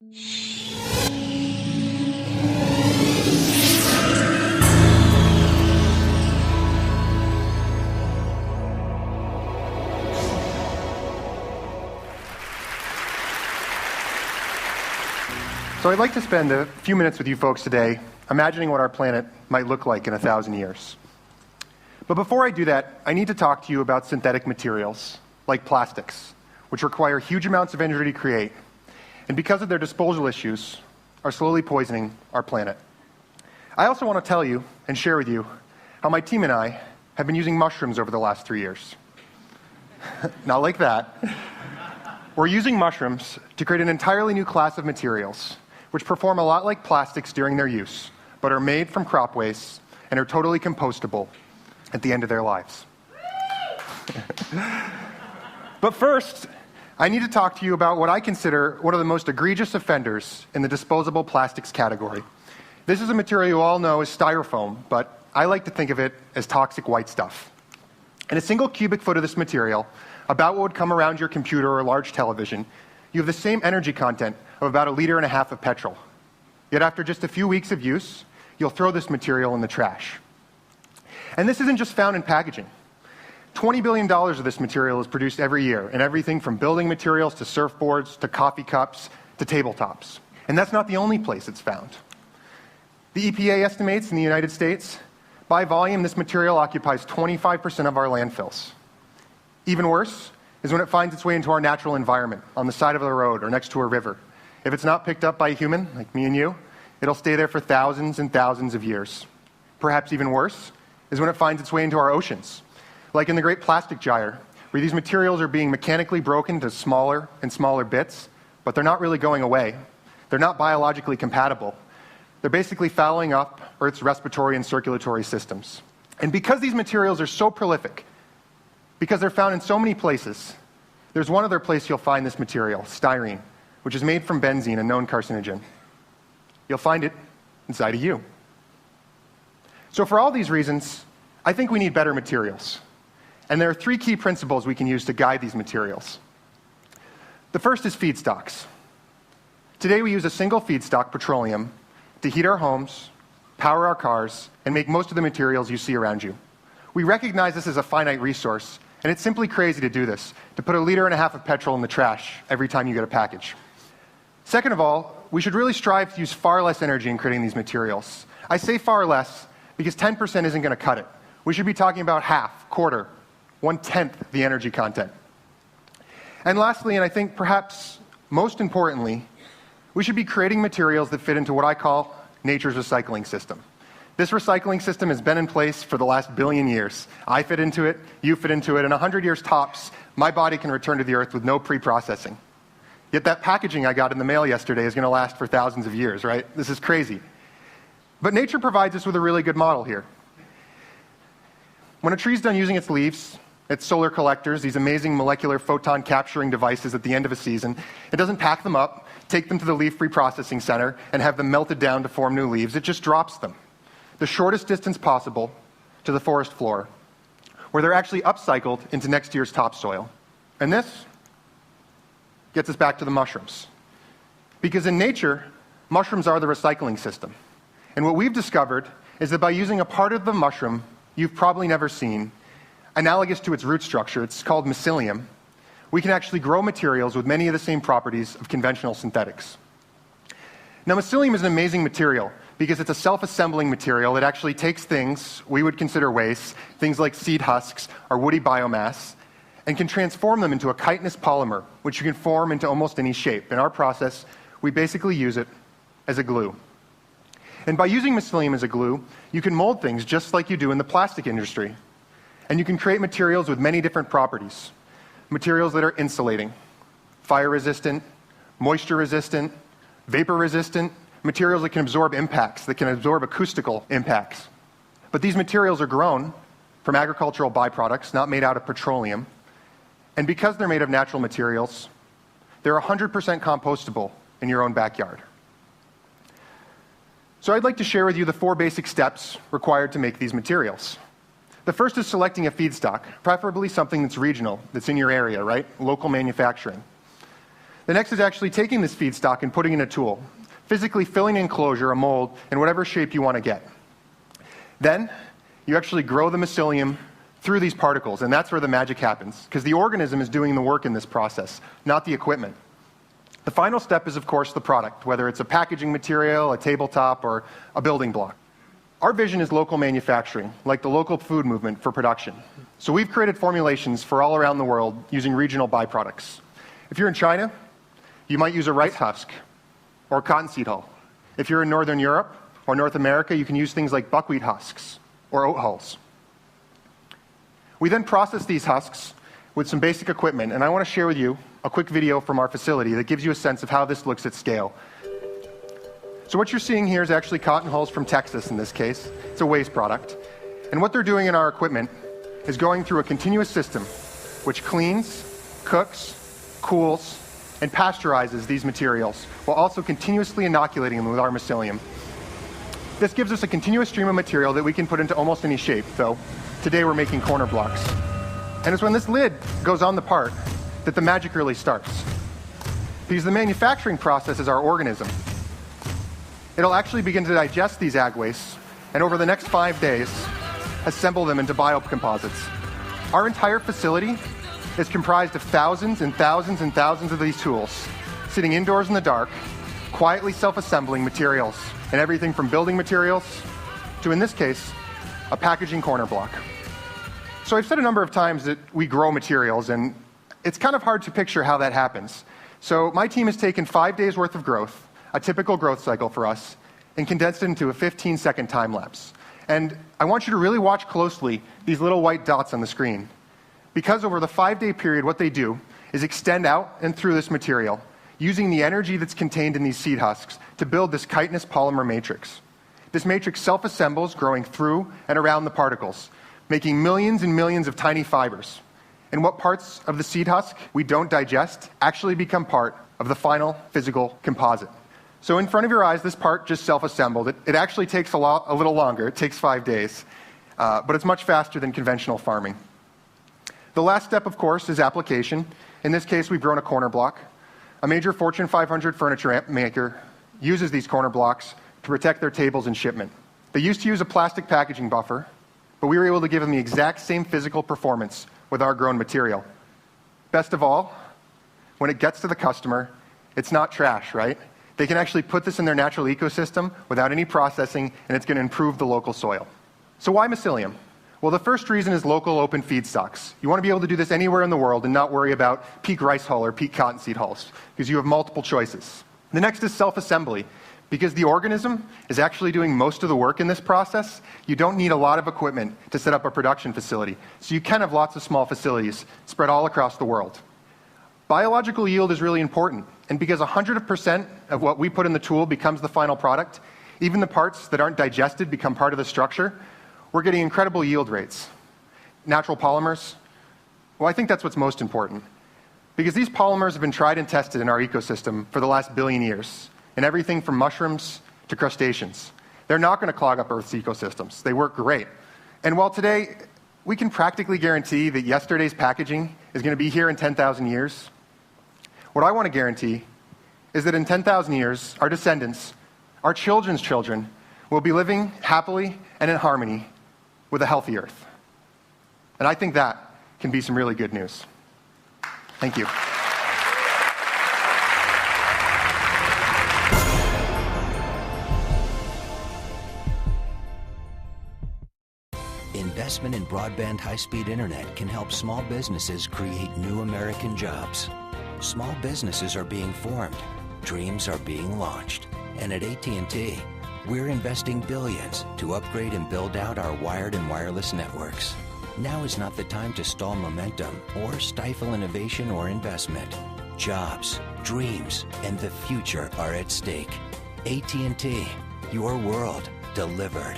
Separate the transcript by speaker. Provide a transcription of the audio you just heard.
Speaker 1: So I'd like to spend a few minutes with you folks today imagining what our planet might look like in 1,000 years. But before I do that, I need to talk to you about synthetic materials, like plastics, which require huge amounts of energy to create, and because of their disposal issues, are slowly poisoning our planet. I also want to tell you and share with you how my team and I have been using mushrooms over the last 3 years. Not like that. We're using mushrooms to create an entirely new class of materials which perform a lot like plastics during their use, but are made from crop waste and are totally compostable at the end of their lives. But first, I need to talk to you about what I consider one of the most egregious offenders in the disposable plastics category. This is a material you all know as styrofoam, but I like to think of it as toxic white stuff. In a single cubic foot of this material, about what would come around your computer or large television, you have the same energy content of about 1.5 liters of petrol. Yet after just a few weeks of use, you'll throw this material in the trash. And this isn't just found in packaging. $20 billion of this material is produced every year in everything from building materials to surfboards to coffee cups to tabletops. And that's not the only place it's found. The EPA estimates in the United States, by volume, this material occupies 25% of our landfills. Even worse is when it finds its way into our natural environment, on the side of the road or next to a river. If it's not picked up by a human, like me and you, it'll stay there for thousands and thousands of years. Perhaps even worse is when it finds its way into our oceans, like in the Great Plastic Gyre, where these materials are being mechanically broken to smaller and smaller bits, but they're not really going away. They're not biologically compatible. They're basically fouling up Earth's respiratory and circulatory systems. And because these materials are so prolific, because they're found in so many places, there's one other place you'll find this material, styrene, which is made from benzene, a known carcinogen. You'll find it inside of you. So for all these reasons, I think we need better materials. And there are 3 key principles we can use to guide these materials. The first is feedstocks. Today we use a single feedstock, petroleum, to heat our homes, power our cars, and make most of the materials you see around you. We recognize this as a finite resource, and it's simply crazy to do this, to put 1.5 liters of petrol in the trash every time you get a package. Second of all, we should really strive to use far less energy in creating these materials. I say far less because 10% isn't going to cut it. We should be talking about half, quarter, 1/10 the energy content. And lastly, and I think perhaps most importantly, we should be creating materials that fit into what I call nature's recycling system. This recycling system has been in place for the last 1 billion years. I fit into it, you fit into it, and 100 years tops, my body can return to the earth with no pre-processing. Yet that packaging I got in the mail yesterday is going to last for thousands of years, right? This is crazy. But nature provides us with a really good model here. When a tree's done using its leaves, its solar collectors, these amazing molecular photon capturing devices at the end of a season, it doesn't pack them up, take them to the leaf reprocessing center, and have them melted down to form new leaves. It just drops them the shortest distance possible to the forest floor, where they're actually upcycled into next year's topsoil. And this gets us back to the mushrooms. Because in nature, mushrooms are the recycling system. And what we've discovered is that by using a part of the mushroom you've probably never seen, analogous to its root structure, it's called mycelium, we can actually grow materials with many of the same properties of conventional synthetics. Now, mycelium is an amazing material because it's a self-assembling material. It actually takes things we would consider waste, things like seed husks or woody biomass, and can transform them into a chitinous polymer, which you can form into almost any shape. In our process, we basically use it as a glue. And by using mycelium as a glue, you can mold things just like you do in the plastic industry. And you can create materials with many different properties. Materials that are insulating, fire-resistant, moisture-resistant, vapor-resistant, materials that can absorb impacts, that can absorb acoustical impacts. But these materials are grown from agricultural byproducts, not made out of petroleum. And because they're made of natural materials, they're 100% compostable in your own backyard. So I'd like to share with you the 4 basic steps required to make these materials. The first is selecting a feedstock, preferably something that's regional, that's in your area, right? Local manufacturing. The next is actually taking this feedstock and putting in a tool, physically filling an enclosure, a mold, in whatever shape you want to get. Then you actually grow the mycelium through these particles, and that's where the magic happens, because the organism is doing the work in this process, not the equipment. The final step is, of course, the product, whether it's a packaging material, a tabletop, or a building block. Our vision is local manufacturing, like the local food movement for production. So we've created formulations for all around the world using regional byproducts. If you're in China, you might use a rice husk or cottonseed hull. If you're in Northern Europe or North America, you can use things like buckwheat husks or oat hulls. We then process these husks with some basic equipment, and I want to share with you a quick video from our facility that gives you a sense of how this looks at scale. So what you're seeing here is actually cotton hulls from Texas in this case. It's a waste product. And what they're doing in our equipment is going through a continuous system which cleans, cooks, cools, and pasteurizes these materials while also continuously inoculating them with our mycelium. This gives us a continuous stream of material that we can put into almost any shape, though today we're making corner blocks. And it's when this lid goes on the part that the magic really starts. Because the manufacturing process is our organism. It'll actually begin to digest these ag wastes, and over the next 5 days, assemble them into biocomposites. Our entire facility is comprised of thousands and thousands and thousands of these tools, sitting indoors in the dark, quietly self-assembling materials, and everything from building materials to, in this case, a packaging corner block. So I've said a number of times that we grow materials, and it's kind of hard to picture how that happens. So my team has taken 5 days worth of growth, a typical growth cycle for us, and condensed it into a 15-second time lapse. And I want you to really watch closely these little white dots on the screen. Because over the 5-day period, what they do is extend out and through this material, using the energy that's contained in these seed husks to build this chitinous polymer matrix. This matrix self-assembles, growing through and around the particles, making millions and millions of tiny fibers. And what parts of the seed husk we don't digest actually become part of the final physical composite. So in front of your eyes, this part just self-assembled. It actually takes a little longer. It takes 5 days, but it's much faster than conventional farming. The last step, of course, is application. In this case, we've grown a corner block. A major Fortune 500 furniture maker uses these corner blocks to protect their tables and shipment. They used to use a plastic packaging buffer, but we were able to give them the exact same physical performance with our grown material. Best of all, when it gets to the customer, it's not trash, right? They can actually put this in their natural ecosystem without any processing, and it's going to improve the local soil. So why mycelium? Well, the first reason is local open feedstocks. You want to be able to do this anywhere in the world and not worry about peak rice hull or peak cottonseed hulls, because you have multiple choices. The next is self-assembly. Because the organism is actually doing most of the work in this process, you don't need a lot of equipment to set up a production facility. So you can have lots of small facilities spread all across the world. Biological yield is really important. And because 100% of what we put in the tool becomes the final product, even the parts that aren't digested become part of the structure, we're getting incredible yield rates. Natural polymers, well, I think that's what's most important. Because these polymers have been tried and tested in our ecosystem for the last billion years. And everything from mushrooms to crustaceans. They're not going to clog up Earth's ecosystems. They work great. And while today we can practically guarantee that yesterday's packaging is going to be here in 10,000 years, what I want to guarantee is that in 10,000 years, our descendants, our children's children, will be living happily and in harmony with a healthy Earth. And I think that can be some really good news. Thank you.
Speaker 2: Investment in broadband high-speed internet can help small businesses create new American jobs. Small businesses are being formed, dreams are being launched. And at AT&T, we're investing billions to upgrade and build out our wired and wireless networks. Now is not the time to stall momentum or stifle innovation or investment. Jobs, dreams, and the future are at stake. AT&T, your world delivered.